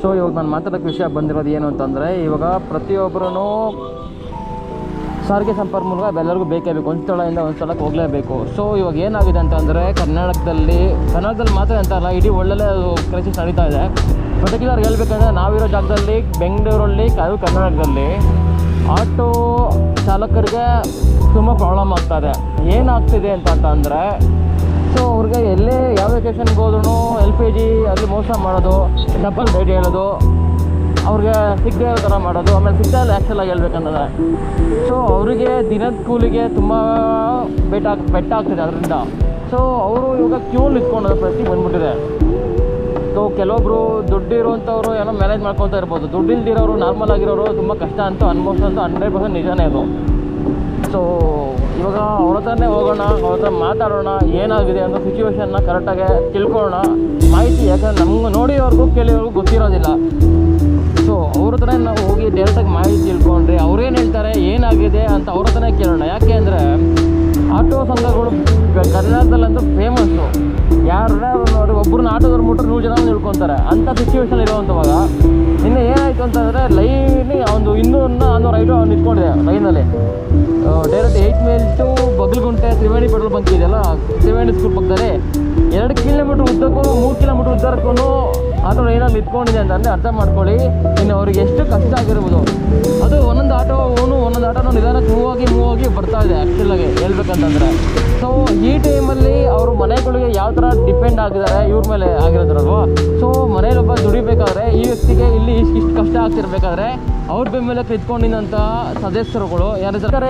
So ಇವಾಗ ನಾನು ಮಾತಾಡೋಕ್ಕೆ ವಿಷಯ ಬಂದಿರೋದು ಏನು ಅಂತಂದರೆ, ಇವಾಗ ಪ್ರತಿಯೊಬ್ಬರೂ ಸಾರಿಗೆ ಸಂಪನ್ಮೂಲ ಎಲ್ಲರಿಗೂ ಬೇಕೇ ಬೇಕು. ಒಂದು ಸ್ಥಳದಿಂದ ಒಂದು ಸ್ಥಳಕ್ಕೆ ಹೋಗಲೇಬೇಕು. ಸೊ ಇವಾಗ ಏನಾಗಿದೆ ಅಂತಂದರೆ, ಕರ್ನಾಟಕದಲ್ಲಿ ಮಾತ್ರ ಅಂತ ಅಲ್ಲ, ಇಡೀ ಒಳ್ಳೊಳ್ಳೆ ಕ್ರೈಸಿಸ್ ನಡೀತಾ ಇದೆ. ಪರ್ಟಿಕ್ಯುಲರ್ ಹೇಳ್ಬೇಕಂದ್ರೆ ನಾವಿರೋ ಜಾಗದಲ್ಲಿ ಬೆಂಗಳೂರಲ್ಲಿ, ಅದು ಕರ್ನಾಟಕದಲ್ಲಿ ಆಟೋ ಚಾಲಕರಿಗೆ ತುಂಬ ಪ್ರಾಬ್ಲಮ್ ಆಗ್ತಾಯಿದೆ. ಏನಾಗ್ತಿದೆ ಅಂತಂದರೆ, ಸೊ ಅವ್ರಿಗೆ ಎಲ್ಲೇ ಯಾವ ವೆಕೇಷನ್ಗೆ ಹೋದ್ರೂ LPG ಅಲ್ಲಿ ಮೋಸ ಮಾಡೋದು, ಡಬಲ್ ರೇಟ್ ಹೇಳೋದು, ಅವ್ರಿಗೆ ಸಿಗದೆ ಇರೋ ಥರ ಮಾಡೋದು, ಆಮೇಲೆ ಸಿಗ್ತಾಯಿಲ್ಲ ಆ್ಯಕ್ಚುಲಾಗಿ ಹೇಳ್ಬೇಕಂತಂದರೆ. ಸೊ ಅವರಿಗೆ ದಿನದ ಕೂಲಿಗೆ ತುಂಬ ಪೆಟ್ಟಾಗ್ತಿದೆ ಅದರಿಂದ. ಸೊ ಅವರು ಇವಾಗ ಕ್ಯೂ ನಿಂತ್ಕೊಳ್ಳೋದು ಪ್ರತಿ ಬಂದ್ಬಿಟ್ಟಿದೆ. ಸೊ ಕೆಲವೊಬ್ಬರು ದುಡ್ಡಿರುವಂಥವ್ರು ಏನೋ ಮ್ಯಾನೇಜ್ ಮಾಡ್ಕೊಳ್ತಾ ಇರ್ಬೋದು. ದುಡ್ಡಿಲ್ದಿರೋರು, ನಾರ್ಮಲ್ ಆಗಿರೋರು ತುಂಬ ಕಷ್ಟ ಅಂತೂ ಅನ್ಭವಿಸೋದು 100% ನಿಜನೇ ಅದು. ಸೊ ಇವಾಗ ಅವ್ರ ಹತ್ರನೇ ಹೋಗೋಣ, ಅವ್ರ ಹತ್ರ ಮಾತಾಡೋಣ, ಏನಾಗಿದೆ ಅನ್ನೋ ಸಿಚುವೇಶನ್ನ ಕರೆಕ್ಟಾಗಿ ತಿಳ್ಕೊಳ್ಳೋಣ ಮಾಹಿತಿ. ಯಾಕಂದರೆ ನಮ್ಗೆ ನೋಡಿಯವ್ರಿಗೂ ಕೇಳಿಯವ್ರಿಗೂ ಗೊತ್ತಿರೋದಿಲ್ಲ. ಸೊ ಅವ್ರ ಹತ್ರನೇ ನಾವು ಹೋಗಿ ಡೈರೆಕ್ಟಾಗಿ ಮಾಹಿತಿ ತಿಳ್ಕೊಂಡ್ರೆ ಅವ್ರೇನು ಹೇಳ್ತಾರೆ, ಏನಾಗಿದೆ ಅಂತ ಅವ್ರ ಹತ್ರನೇ ಕೇಳೋಣ. ಯಾಕೆ ಅಂದರೆ ಆಟೋ ಸಂಘಗಳು ಕರ್ನಾಟಕದಲ್ಲಂತೂ ಫೇಮಸ್ಸು. ಯಾರು ನೋಡಿ ಒಬ್ಬರನ್ನ ಆಟೋದವ್ರು ಮುಟ್ರೆ 100 ಜನ ನಿಲ್ಕೊತಾರೆ ಅಂಥ ಸಿಚುವೇಶನ್ ಇರುವಂಥವಾಗ ನಿನ್ನೆ ಏನಾಯಿತು ಅಂತಂದರೆ, ಲೈನಿ ಒಂದು 200 ನಿಂತ್ಕೊಂಡಿದೆ ಲೈನಲ್ಲಿ. Direct 8 mile to Bagalagunte Triveni petrol bunk ಇದೆಯಲ್ಲ, ತ್ರಿವೇಣಿ ಸ್ಕೂಲ್ ಪಕ್ಕದಲ್ಲಿ 2 ಕಿಲೋಮೀಟ್ರ್ ಉದ್ದಕ್ಕೂ 3 ಕಿಲೋಮೀಟ್ರ್ ಉದ್ದಕ್ಕೂ ಆಟೋ ಲೈನಲ್ಲಿ ನಿಂತ್ಕೊಂಡಿದೆ ಅಂತಂದರೆ ಅರ್ಥ ಮಾಡ್ಕೊಳ್ಳಿ ಇನ್ನು ಅವ್ರಿಗೆ ಎಷ್ಟು ಕಷ್ಟ ಆಗಿರ್ಬೋದು. ಅದು ಒಂದೊಂದು ಆಟೋನು ನಿಧಾನಕ್ಕೆ ಮೂವ್ ಆಗಿ ಬರ್ತಾ ಇದೆ ಆ್ಯಕ್ಚುಲಾಗಿ ಹೇಳ್ಬೇಕಂತಂದರೆ. ಸೊ ಈ ಟೈಮಲ್ಲಿ ಅವರು ಮನೆಗಳಿಗೆ ಯಾವ ಥರ ಡಿಪೆಂಡ್ ಆಗಿದ್ದಾರೆ ಇವ್ರ ಮೇಲೆ ಆಗಿರೋದ್ರಲ್ವ. ಸೊ ಮನೇಲೊಬ್ಬ ದುಡಿಬೇಕಾದ್ರೆ ಈ ವ್ಯಕ್ತಿಗೆ ಇಲ್ಲಿ ಇಷ್ಟು ಕಷ್ಟ ಆಗ್ತಿರ್ಬೇಕಾದ್ರೆ ಅವ್ರ ಬೆಂಬಲ ನಿಂತ್ಕೊಂಡಿದ್ದಂಥ ಸದಸ್ಯರುಗಳು ಯಾರಿದ್ದಾರೆ,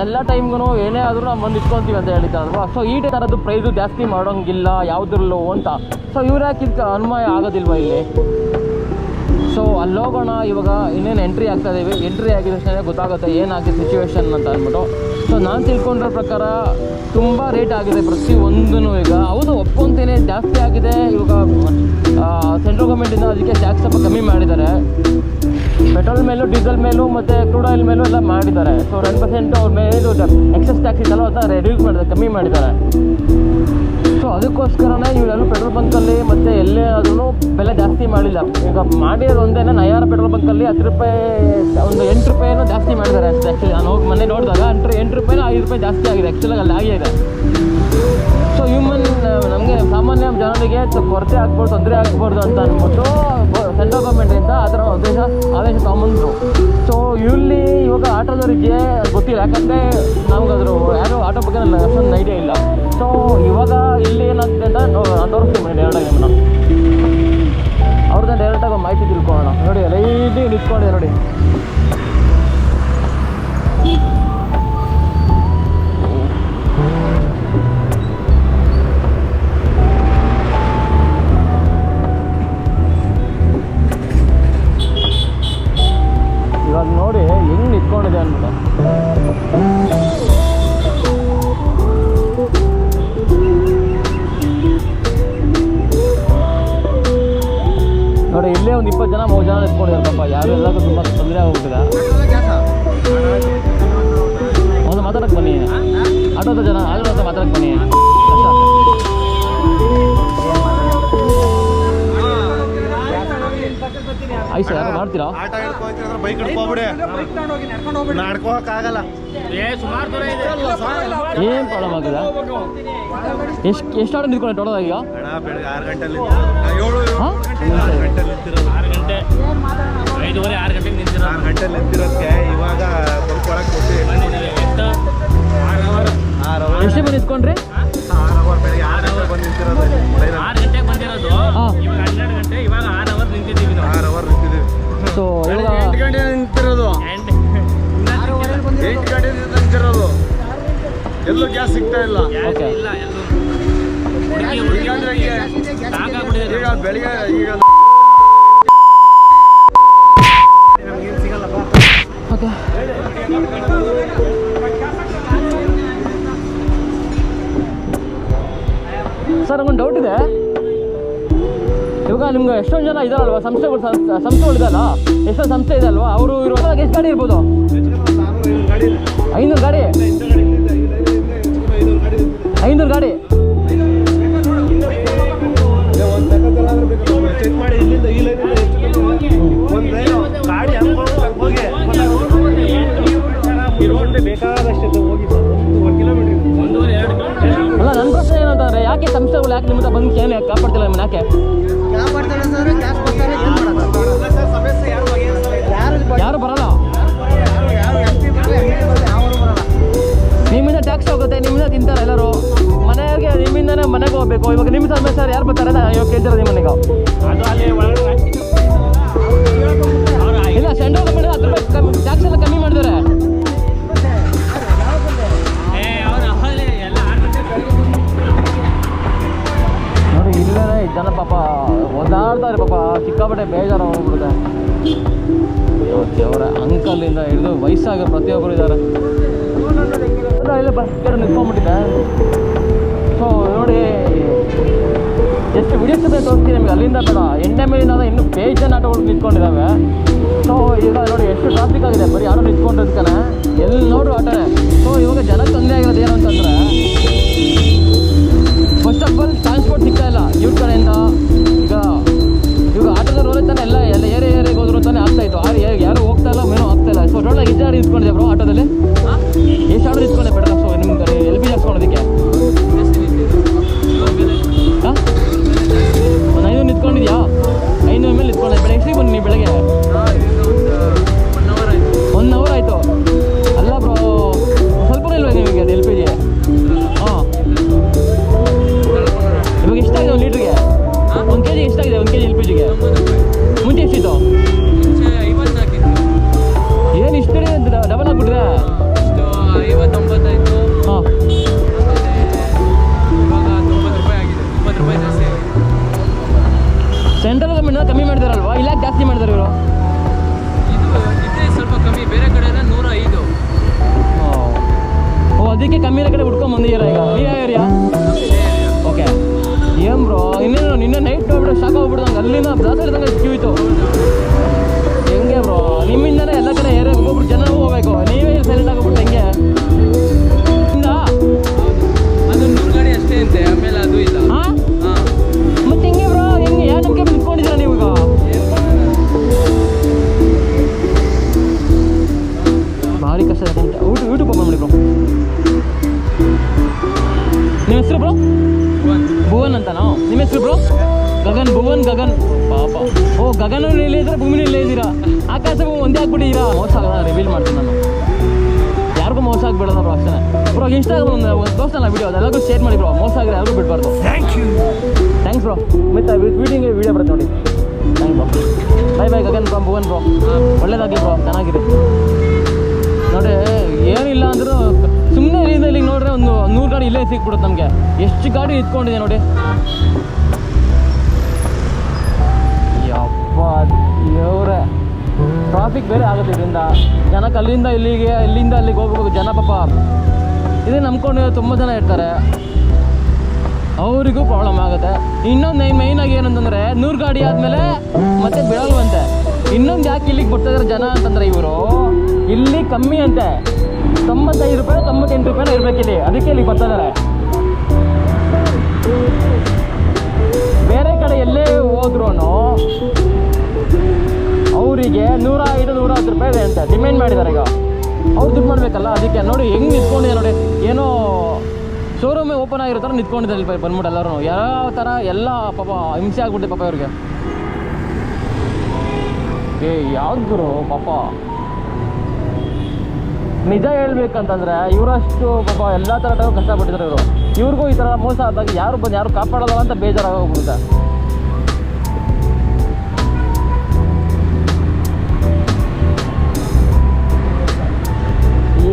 ಎಲ್ಲ ಟೈಮ್ಗೂ ಏನೇ ಆದರೂ ನಾವು ಬಂದು ನಿಂತ್ಕೊತೀವಿ ಅಂತ ಹೇಳಿದ್ದಾರಲ್ವ. ಸೊ ಈ ಥರದ್ದು ಪ್ರೈಸು ಜಾಸ್ತಿ ಮಾಡೋಂಗಿಲ್ಲ ಯಾವುದ್ರಲ್ಲೂ ಅಂತ. ಸೊ ಇವ್ರು ಯಾಕೆ ಇದಕ್ಕೆ ಅನ್ವಯ ಆಗೋದಿಲ್ವ ಇಲ್ಲಿ? ಸೊ ಅಲ್ಲಿ ಹೋಗೋಣ. ಇವಾಗ ಇನ್ನೇನು ಎಂಟ್ರಿ ಆಗ್ತಾ ಇದ್ದೀವಿ. ಎಂಟ್ರಿ ಆಗಿದ ತಕ್ಷಣ ಗೊತ್ತಾಗುತ್ತೆ ಏನಾಗಿದೆ ಸಿಚುವೇಶನ್ ಅಂತ ಅಂದ್ಬಿಟ್ಟು. ಸೊ ನಾನು ತಿಳ್ಕೊಂಡಿರೋ ಪ್ರಕಾರ ತುಂಬ ರೇಟ್ ಆಗಿದೆ ಪ್ರತಿಯೊಂದೂ. ಈಗ ಹೌದು ಒಪ್ಕೊತೇನೆ, ಜಾಸ್ತಿ ಆಗಿದೆ. ಇವಾಗ ಸೆಂಟ್ರಲ್ ಗೌರ್ಮೆಂಟಿಂದ ಅದಕ್ಕೆ ಟ್ಯಾಕ್ಸ್ ಸ್ವಲ್ಪ ಕಮ್ಮಿ ಮಾಡಿದ್ದಾರೆ. ಪೆಟ್ರೋಲ್ ಮೇಲೂ, ಡೀಸೆಲ್ ಮೇಲೂ ಮತ್ತು ಕ್ರೂಡ್ ಆಯಿಲ್ ಮೇಲೂ ಎಲ್ಲ ಮಾಡಿದ್ದಾರೆ. ಸೊ 10% ಅವ್ರ ಮೇಲೂ ಎಕ್ಸಸ್ ಟ್ಯಾಕ್ಸ್ ಇತ್ತಲ್ಲ ಅದನ್ನ ರೆಡ್ಯೂಸ್ ಮಾಡಿದ್ದಾರೆ, ಕಮ್ಮಿ ಮಾಡಿದ್ದಾರೆ. ಸೊ ಅದಕ್ಕೋಸ್ಕರನೇ ಇವರೆಲ್ಲೂ ಪೆಟ್ರೋಲ್ ಬಂಕಲ್ಲಿ ಮತ್ತು ಎಲ್ಲೇ ಆದ್ರೂ ಬೆಲೆ ಜಾಸ್ತಿ ಮಾಡಿಲ್ಲ. ಈಗ ಮಾಡಿರೋದು ಒಂದೇ, ನಯಾರ ಪೆಟ್ರೋಲ್ ಬಂಕಲ್ಲಿ 10 ರೂಪಾಯಿ, ಒಂದು 8 ರೂಪಾಯಿನೂ ಜಾಸ್ತಿ ಮಾಡಿದ್ದಾರೆ ಅಷ್ಟೇ. ಆ್ಯಕ್ಚುಲಿ ನಾನು ಹೋಗಿ ಮೊನ್ನೆ ನೋಡಿದಾಗ 8 ರೂಪಾಯಿನೂ 5 ರೂಪಾಯಿ ಜಾಸ್ತಿ ಆಗಿದೆ ಆ್ಯಕ್ಚುಲಾಗಿ ಅಲ್ಲಿ ಆಗಿದೆ. ಸೊ ನಮಗೆ ಸಾಮಾನ್ಯ ಜನರಿಗೆ ಕೊರತೆ ಆಗ್ಬೋದು, ತೊಂದರೆ ಆಗ್ಬಾರ್ದು ಅಂತ ಅಂದ್ಬಿಟ್ಟು ಸೆಂಟ್ರಲ್ ಗೌರ್ಮೆಂಟಿಂದ ಆ ಥರ ಆದೇಶ ತಗೊಂಬಂದರು. ಸೊ ಇಲ್ಲಿ ಇವಾಗ ಆಟೋದವರಿಗೆ ಗೊತ್ತಿಲ್ಲ, ಯಾಕಂದರೆ ನಮಗದ್ರು ಯಾರು ಆಟೋ ಬಗ್ಗೆ ಅಷ್ಟೊಂದು ಐಡಿಯಾ ಇಲ್ಲ. ಸೊ ಇವಾಗ ಇಲ್ಲಿ ಏನಾಗ್ತದೆ ಅಂತ ನಾನು ತೋರಿಸ್ತೀನಿ ಡೈರೆಕ್ಟಾಗಿ ನಿಮ್ಮನ್ನ. ಅವ್ರದ್ದು ಡೈರೆಕ್ಟಾಗಿ ಮಾಹಿತಿ ತಿಳ್ಕೊಳ್ಳೋಣ. ನೋಡಿ ಲೈಲಿ ನಿಂತ್ಕೊಂಡಿದೆ ನೋಡಿ. ಇವಾಗ ನೋಡಿ ಹೆಂಗೆ ನಿಂತ್ಕೊಂಡಿದೆ ಅಂದ್ಬಿಟ್ಟು. ನೋಡಿ ಇಲ್ಲೇ ಒಂದು 20 ಜನ 30 ಜನ ನಿಂತ್ಕೊಂಡಿದ್ದಾರೆ ಪಾಪ. ಯಾರು ಎಲ್ಲರಿಗೂ ತುಂಬ ತೊಂದರೆ ಆಗೋಗ್ಬಿಟ್ಟಿದೆ. ಒಂದು ಮಾತಾಡಕ್ಕೆ ಬನ್ನಿ, ಆಟೋದ ಜನ ಆಟೋ ಮಾತಾಡಕ್ಕೆ ಬನ್ನಿ. ಆಯ್ತು ಯಾರು ಮಾಡ್ತೀರಾ? ಏನು ಪ್ರಾಬ್ಲಮ್ ಆಗಿದೆ? ಎಷ್ಟು ಆಟೋ ನಿಂತ್ಕೊಂಡು ಟೋಟಲ್ ಈಗ? 6 ಗಂಟೆ 6 ಗಂಟೆ ನಿಂತಿರೋದಕ್ಕೆ ಇವಾಗ ಎಷ್ಟು ಮಂದಿ ನಿಂತ್ಕೊಂಡ್ರಿ? 6 ಅವರ್ ಬೆಳಗ್ಗೆ 6 ಅವರ್ ಬಂದು ನಿಂತಿರೋದು. 6 ಗಂಟೆಗೆ ಬಂದಿರೋದು, ಇವಾಗ 12 ಗಂಟೆ, ಇವಾಗ 6 ಅವರ್ ನಿಂತಿದ್ದೀವಿ. 6 ಅವರ್ ನಿಂತಿದ್ದೀವಿ. ಸೊ ಇವಾಗ 8 ಗಂಟೆ ನಿಂತಿರೋದು. 8 ಗಂಟೆ ನಿಂತಿರೋದು. ಎಲ್ಲೂ ಗ್ಯಾಸ್ ಸಿಗ್ತಾ ಇಲ್ಲ. ಓಕೆ ಇಲ್ಲ ಈಗ ಬೆಳಿಗ್ಗೆ ಈಗ ಓಕೆ ಸರ್, ನಮ್ಗೊಂದು ಡೌಟ್ ಇದೆ. ಇವಾಗ ನಿಮ್ಗೆ ಎಷ್ಟೊಂದು ಜನ ಇದಾರಲ್ವಾ, ಸಂಸ್ಥೆಗಳಿದಲ್ಲ, ಎಷ್ಟೊಂದು ಸಂಸ್ಥೆ ಇದೆ ಅಲ್ವಾ, ಅವರು ಇರುವಾಗ ಎಷ್ಟು ಗಾಡಿ ಇರ್ಬೋದು? 500 ಗಾಡಿ. 500 ಗಾಡಿ. ಚೆಕ್ ಮಾಡಿ ಇಲ್ಲಿಂದ ಈ ಲೈನ್ ಯಾಕೆ ನಿಮ್ಗೆ ಬಂದು ಏನು ಕಾಪಾಡ್ತಿಲ್ಲ ನಿಮ್ಮನ್ನ ಯಾಕೆ ಕಾಪಾಡ್ತಾರೆ ಸರ್, ಕ್ಯಾಶ್ ಕೊಡ್ತಾರೆ, ಏನು ಮಾಡೋದು? ಯಾರು ಬರಲ್ಲ. ಯಾರು ಎಸ್ ಪಿ ಬರಲ್ಲ, ಎಮ್ ಎಲ್ ಎ ಬರಲ್ಲ, ಯಾರು ಬರಲ್ಲ. ನಿಮ್ಮಿಂದ ಟ್ಯಾಕ್ಸ್ ಹೋಗುತ್ತೆ, ನಿಮ್ಮಿಂದ ತಿಂತಾರೆ ಎಲ್ಲರೂ. ಮನೆಯವ್ರಿಗೆ ನಿಮ್ಮಿಂದನೇ ಮನೆಗೆ ಹೋಗ್ಬೇಕು. ಇವಾಗ ನಿಮ್ಮ ಸಮಯ ಸರ್ ಯಾರು ಬರ್ತಾರೆ ಇವಾಗ ಕೇಳ್ತಾರೆ ನಿಮ್ಮ ಮನೆಗೆ. ಅದು ಅಲ್ಲಿ ಒಳಗಡೆ ಇಲ್ಲ ಸೆಂಟ್ರಲ್ ಗೌರ್ಮೆಂಟ್ 10 ರೂಪಾಯಿ ಕಮ್ಮಿ ಟ್ಯಾಕ್ಸ್ ಎಲ್ಲ ಕಮ್ಮಿ ಮಾಡಿದ್ದಾರೆ. ನೋಡಿ ಇಲ್ಲೇ ಜನ ಪಾಪ ಓದಾಡ್ತಾರೆ ಪಾಪ, ಸಿಕ್ಕಾಪಟ್ಟೆ ಬೇಜಾರು ಹೋಗ್ಬಿಡುತ್ತೆ. ಅವರ ಅಂಕಲಿಂದ ಹಿಡಿದು ವಯಸ್ಸಾಗಿರೋ ಪ್ರತಿಯೊಬ್ಬರು ಇದ್ದಾರೆ. ಇಲ್ಲೇ ಬಸ್ ನಿಂತ್ಕೊಂಡ್ಬಿಟ್ಟಿದೆ. ಸೊ ನೋಡಿ ಎಷ್ಟು ವಿಡಿಯೋಸ್ ತೋರಿಸ್ತೀನಿ ನಿಮಗೆ, ಅಲ್ಲಿಂದ ಬೇಡ ಎಣ್ಣೆ ಮೇಲಿಂದ ಇನ್ನೂ ಬೇಜಾನ್ ಆಟೋಗಳು ನಿಂತ್ಕೊಂಡಿದ್ದಾವೆ. ಸೊ ಈಗ ನೋಡಿ ಎಷ್ಟು ಟ್ರಾಫಿಕ್ ಆಗಿದೆ, ಬರೀ ಆಟೋ ನಿಂತ್ಕೊಂಡಿರ್ತಾನೆ, ಎಲ್ಲಿ ನೋಡ್ರು ಆಟೋನೇ. ಸೊ ಇವಾಗ ಜನಕ್ಕೆ ತೊಂದರೆ ಆಗಿರೋದು ಏನು ಅಂತಂದರೆ, ಫಸ್ಟ್ ಆಫ್ ಆಲ್ ಟ್ರಾನ್ಸ್ಪೋರ್ಟ್ ಸಿಗ್ತಾ ಇಲ್ಲ ಇವ್ರ ಕಡೆಯಿಂದ. ಈಗ ಆಟೋದವ್ರು ಹೋಗ್ತಾನೆ ಎಲ್ಲ ಏರಿಯಾಗೆ ಹೋದ್ರು ಅಂತಾನೆ ಆಗ್ತಾಯಿತ್ತು. ಯಾರು ಹೋಗ್ತಾ ಇಲ್ಲ, ಮೇನೂ ಆಗ್ತಾ ಇಲ್ಲ. ಸೊ ಟೋಟಲ್ ಎಷ್ಟು ನಿಂತ್ಕೊಂಡಿದ್ದೆ ಬ್ರೋ ಆಟೋದಲ್ಲಿ? ಎಷ್ಟು ಆಟೋ ನಿಂತ್ಕೊಂಡೆ ಬೇಡ? ಸೊ ನಿಮ್ಗೆ LPG ಹಾಕ್ಸ್ಕೊಳೋದಕ್ಕೆ ಹಾಂ ಒಂದು 500 ನಿಂತ್ಕೊಂಡಿದ್ಯಾ? 500 ಮೇಲೆ ನಿಂತ್ಕೊಂಡೆ. ಬೆಳಗ್ಗೆ ಎಷ್ಟಿಗೆ ಬನ್ನಿ ನೀವು? ಬೆಳಗ್ಗೆ 1 ಅವರ್ ಆಯಿತು. ಅಲ್ಲ ಬ್ರೋ, ಸ್ವಲ್ಪ ಇಲ್ವಾ ನಿಮಗೆ ಅದು LPG? ಹಾಂ, ಇವಾಗ ಎಷ್ಟಾಗಿದೆ 1 ಲೀಟ್ರಿಗೆ? 1 kg ಎಷ್ಟಾಗಿದೆ? 1 kg LPGಗೆ ಮುಂಚೆ ಎಷ್ಟಿತ್ತು? ಏನು ಇಷ್ಟು ಡಬಲ್ ಆಗಿಬಿಟ್ಟಿದೆ. ಹಾಂ, ಸೆಂಟ್ರಲ್ ಗೌರ್ಮೆಂಟ್ ಕಮ್ಮಿ ಮಾಡಿದಾರಲ್ವಾ, ಇಲ್ಲ ಜಾಸ್ತಿ ಮಾಡಿದಾರೆ ಇವರು? ಸ್ವಲ್ಪ ಕಮ್ಮಿ, ಬೇರೆ ಕಡೆ 105. ಓ ಅದಕ್ಕೆ ಕಮ್ಮಿ ಇರೋ ಕಡೆ ಹುಡ್ಕೊಂಡ್ ಬಂದಿದ್ದೀರಾ ಈಗ? ಯಾವ ಏರಿಯಾ? ಓಕೆ. ಏನು ಬ್ರೋ, ನಿನ್ನೆ ನೈಟ್ ನೋಡ್ಬಿಟ್ಟು ಶಾಕ್ ಹೋಗ್ಬಿಡ್ದು. ನಂಗೆ ಅಲ್ಲಿಂದ ದಾಸರಿದಂಗೆ ಕ್ಯೂ ಇತ್ತು. ಹೆಂಗೆ ಬ್ರೋ, ನಿಮ್ಮಿಂದನೇ ಎಲ್ಲ ಕಡೆ ಏರಿಯಾ ಒಬ್ಬೊಬ್ರು ಜನ ಹೋಗ್ಬೇಕು, ನೀವೇ ಸೈಲೆಂಟ್ ಆಗೋಗ್ಬಿಟ್ಟು ಹೆಂಗೆ? ಅದು 100 ಗಾಡಿ ಅಷ್ಟೇ ಅಂತೆ, ಆಮೇಲೆ ಅದು ಇಲ್ಲ. ಹಾಂ, ಮತ್ತೆ ಹೆಂಗೆ ಬ್ರೋ, ಹೆಂಗೆ ಯಾವ ನಂಬಿಕೆ ನಿಂತ್ಕೊಂಡಿದ್ದೀರಾ ನೀವು ಈಗ? ಭಾರಿ ಕಷ್ಟ ಇದೆ. ಯೂಟ್ಯೂಬ್ ಓಪನ್ ಮಾಡಿ ಬ್ರೋ. ನಿಮ್ಮ ಹೆಸರು ಬ್ರೋ? ಭುವನ್ ಅಂತನಾ ನಿಮ್ಮ ಹೆಸರು ಬ್ರೋ? ಗಗನ್, ಭುವನ್ ಗಗನ್. ಪಾಪ, ಓ ಗಗನ ಇಲ್ಲೇ ಇದ್ರೆ ಭೂಮಿನೂ ಇಲ್ಲೇ ಇದ್ದೀರಾ. ಆಕಾಶ ಒಂದೇ ಆಗ್ಬಿಟ್ಟಿದ್ದೀರಾ. ಮೋಸ ಆಗಲ್ಲ, ರಿವೀಲ್ ಮಾಡ್ತೀನಿ ನಾನು. ಯಾರಿಗೂ ಮೋಸ ಆಗಿಬಿಡೋಣ ಬ್ರೋ, ಅಷ್ಟೇ ಬ್ರೋ. ಇನ್ಸ್ಟಾಗ್ರಾಮ್ ಒಂದು ತೋರಿಸಲ್ಲ ವಿಡಿಯೋ, ಅದೆಲ್ಲರಿಗೂ ಶೇರ್ ಮಾಡಿ ಬ್ರೋ. ಮೋಸ ಆಗಿದ್ರೆ ಯಾರಿಗೂ ಬಿಡಬಾರ್ದು. Thanks bro. ಮತ್ತೆ ವಿಡಿಯೋಗೆ ವಿಡಿಯೋ ಬರುತ್ತೆ ನೋಡಿ. Thanks bro. By Gagan bro, Bhuvan bro. ಒಳ್ಳೇದಾಗಲಿ ಬ್ರೋ, ಚೆನ್ನಾಗಿದೆ. ನೋಡಿ ಏನಿಲ್ಲ ಅಂದರೂ ಸುಮ್ಮನೆ ಇಲ್ಲಿಂದ ನೋಡ್ರೆ ಒಂದು 100 ಗಾಡಿ ಇಲ್ಲೇ ಸಿಕ್ಬಿಡುತ್ತೆ ನಮಗೆ. ಎಷ್ಟು ಗಾಡಿ ಇಟ್ಕೊಂಡಿದೆ ನೋಡಿ. ಯಪ್ಪ ದೇವ್ರೆ, ಟ್ರಾಫಿಕ್ ಬೇರೆ ಆಗುತ್ತೆ ಇದರಿಂದ. ಜನಕ್ಕೆ ಅಲ್ಲಿಂದ ಇಲ್ಲಿಗೆ, ಇಲ್ಲಿಂದ ಅಲ್ಲಿಗೆ ಹೋಗ್ಬೇಕು ಜನ ಪಾಪ. ಇದೇ ನಂಬ್ಕೊಂಡು ತುಂಬ ಜನ ಇರ್ತಾರೆ, ಅವರಿಗೂ ಪ್ರಾಬ್ಲಮ್ ಆಗುತ್ತೆ. ಇನ್ನೊಂದು ಮೈನಾಗಿ ಏನಂತಂದರೆ 100 ಗಾಡಿ ಆದಮೇಲೆ ಮತ್ತೆ ಬಿಡಲ್ವಂತೆ. ಇನ್ನೊಂದು ಯಾಕೆ ಇಲ್ಲಿಗೆ ಬರ್ತಾಯಿದ್ದಾರೆ ಜನ ಅಂತಂದರೆ, ಇವರು ಇಲ್ಲಿ ಕಮ್ಮಿ ಅಂತೆ, 95 ರೂಪಾಯಿ 98 ರೂಪಾಯಿನ ಇರಬೇಕಿಲ್ಲಿ, ಅದಕ್ಕೆ ಇಲ್ಲಿಗೆ ಬರ್ತಾಯಿದ್ದಾರೆ. ಬೇರೆ ಕಡೆ ಎಲ್ಲೇ ಹೋದ್ರೂ ಅವರಿಗೆ 105 110 ರೂಪಾಯಿ ಇದೆ ಅಂತ ಡಿಮ್ಯಾಂಡ್ ಮಾಡಿದ್ದಾರೆ. ಈಗ ಅವ್ರು ದುಡ್ಡು ಮಾಡಬೇಕಲ್ಲ, ಅದಕ್ಕೆ ನೋಡಿ ಹೆಂಗೆ ನಿಂತ್ಕೊಂಡಿದೆ ನೋಡಿ. ಏನೋ ಶೋರೂಮೇ ಓಪನ್ ಆಗಿರೋ ಥರ ನಿಂತ್ಕೊಂಡಿದ್ದಾರೆ ಇಲ್ಲಿ ಬಂದ್ಬಿಟ್ಟು ಎಲ್ಲರೂ. ಯಾವ ಥರ ಎಲ್ಲ ಪಾಪ ಹಿಂಸೆ ಆಗ್ಬಿಟ್ಟೆ ಪಾಪ ಇವ್ರಿಗೆ. ಯಾವ್ದು ಗುರು ಪಾಪ, ನಿಜ ಹೇಳ್ಬೇಕಂತಂದರೆ ಇವರಷ್ಟು ಪಾಪ ಎಲ್ಲ ಥರ ಕಷ್ಟಪಟ್ಟಿದ್ದಾರೆ ಇವರು. ಇವ್ರಿಗೂ ಈ ಥರ ಮೋಸ ಆದಾಗ ಯಾರು ಕಾಪಾಡಲ್ಲ ಅಂತ ಬೇಜಾರಾಗೋಗ್ಬಿಡುತ್ತೆ.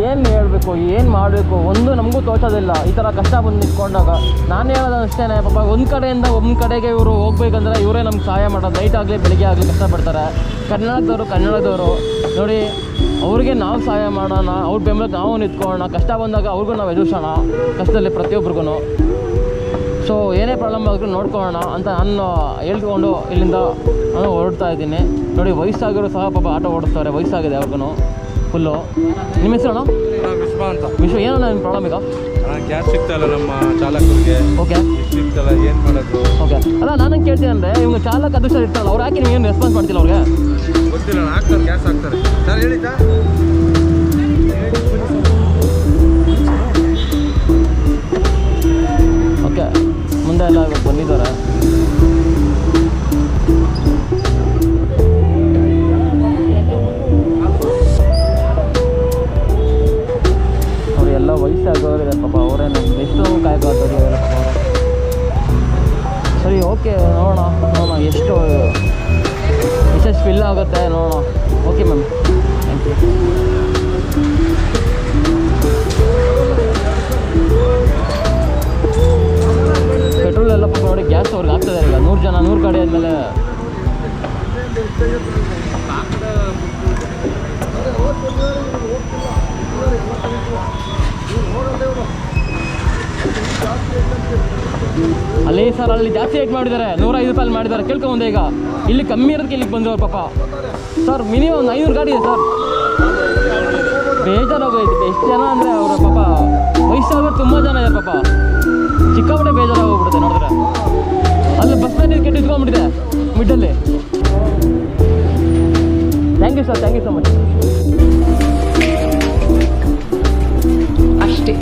ಏನು ಹೇಳಬೇಕು, ಏನು ಮಾಡಬೇಕು ಒಂದು ನಮಗೂ ತೋಚೋದಿಲ್ಲ. ಈ ಥರ ಕಷ್ಟ ಬಂದು ನಿಂತ್ಕೊಂಡಾಗ ನಾನು ಹೇಳೋದು ಅಷ್ಟೇ ಪಾಪ, ಒಂದು ಕಡೆಯಿಂದ ಒಂದು ಕಡೆಗೆ ಇವರು ಹೋಗ್ಬೇಕಂದ್ರೆ ಇವರೇ ನಮ್ಗೆ ಸಹಾಯ ಮಾಡೋದು. ನೈಟ್ ಆಗಲಿ ಬೆಳಿಗ್ಗೆ ಆಗಲಿ ಕಷ್ಟಪಡ್ತಾರೆ. ಕನ್ನಡದವರು ನೋಡಿ, ಅವ್ರಿಗೆ ನಾವು ಸಹಾಯ ಮಾಡೋಣ, ಅವ್ರ ಬೆಂಬಲಕ್ಕೆ ನಾವು ನಿಂತ್ಕೊಳ್ಳೋಣ. ಕಷ್ಟ ಬಂದಾಗ ಅವ್ರಿಗೂ ನಾವು ಎದುರಿಸೋಣ, ಕಷ್ಟದಲ್ಲಿ ಪ್ರತಿಯೊಬ್ಬರಿಗೂ. ಸೊ ಏನೇ ಪ್ರಾಬ್ಲಮ್ ಆದರೂ ನೋಡ್ಕೊಳ್ಳೋಣ ಅಂತ ನಾನು ಹೇಳ್ಕೊಂಡು ಇಲ್ಲಿಂದ ನಾನು ಹೊರಡ್ತಾ ಇದ್ದೀನಿ. ನೋಡಿ ವಯಸ್ಸಾಗಿರೋ ಸಹ ಪಾಪ ಆಟೋ ಓಡಿಸ್ತಾರೆ, ವಯಸ್ಸಾಗಿದೆ ಅವ್ರಿಗೂ ಫುಲ್ಲು. ನಿಮ್ಮ ಹೆಸರು ಅಣ್ಣ? ವಿಶ್ವ ಅಂತ. ವಿಶ್ವ, ಏನೋ ನಿಮ್ಮ ಪ್ರಾಬ್ಲಮ್ ಈಗ? ಗ್ಯಾಸ್ ಸಿಗ್ತಾಯಿಲ್ಲ ನಮ್ಮ ಚಾಲಕರಿಗೆ. ಓಕೆ, ಸಿಗ್ತಲ್ಲ, ಏನು ಮಾಡೋದು? ಓಕೆ. ಅಲ್ಲ ನಾನು ಕೇಳ್ತೀನಿ ಅಂದರೆ, ಇವಾಗ ಚಾಲಕ ಅದೃಷ್ಟ ಇರ್ತಾರಲ್ಲ, ಅವ್ರು ಯಾಕೆ ನೀವು ಏನು ರೆಸ್ಪಾನ್ಸ್ ಮಾಡ್ತಿಲ್ಲ ಅವ್ರಿಗೆ? ಗೊತ್ತಿಲ್ಲ, ಹಾಕ್ತಾರೆ, ಗ್ಯಾಸ್ ಹಾಕ್ತಾರೆ. ಸರ್ ಹೇಳಿದ್ದಾ? ಓಕೆ, ಮುಂದೆ ಎಲ್ಲ ಇವಾಗ ಬಂದಿದ್ದಾರೆ. ಅವರೆಲ್ಲ ವಯಸ್ಸಾಗೋರಿದೆ ಪಾಪ, ಅವರೇನು ಎಷ್ಟು ಕಾಯ್ಕೋತಾರೆ ಪಾಪ ಅವರು. ಸರಿ ಓಕೆ, ನೋಡೋಣ ಎಷ್ಟು ಫಿಲ್ ಆಗುತ್ತೆ ನೋಡೋಣ. Okay ma'am, thank you. Petrol ಎಲ್ಲ ಪಾಪ ನೋಡಿ, ಗ್ಯಾಸ್ ಅವ್ರಿಗೆ ಆಗ್ತದೆ ಈಗ. 100 ಜನ 100 ಗಾಡಿ ಆದಮೇಲೆ ಅಲ್ಲಿ ಸರ್ ಅಲ್ಲಿ ಜಾಸ್ತಿ ರೇಟ್ ಮಾಡಿದ್ದಾರೆ, 105 ರೂಪಾಯಿ ಮಾಡಿದ್ದಾರೆ. ಕೇಳ್ಕೊಂಬಂದೆ ಈಗ, ಇಲ್ಲಿ ಕಮ್ಮಿ ಇರೋದಕ್ಕೆ ಇಲ್ಲಿಗೆ ಬಂದವರು ಪಾಪ. ಸರ್ ಮಿನಿಮಮ್ ಒಂದು 500 ಗಾಡಿ ಇದೆ ಸರ್. ಬೇಜಾರಾಗೋಯ್ತು. ಎಷ್ಟು ಜನ ಅಂದರೆ ಅವರ ಪಾಪ ವಯಸ್ಸಾಗೋರು ತುಂಬ ಜನ ಇದ್ದಾರೆ ಪಾಪ. ಚಿಕ್ಕಾಪಟ್ಟೆ ಬೇಜಾರಾಗೋಗ್ಬಿಡುತ್ತೆ ನೋಡಿದ್ರೆ. ಅಲ್ಲಿ ಬಸ್ ಸ್ಟ್ಯಾಂಡ್ ಕೆಟ್ಟು ಇಟ್ಕೊಂಡ್ಬಿಟ್ಟಿದೆ ಮಿಡ್ಡಲ್ಲಿ. Thank you sir, thank you so much. ಅಷ್ಟೇ.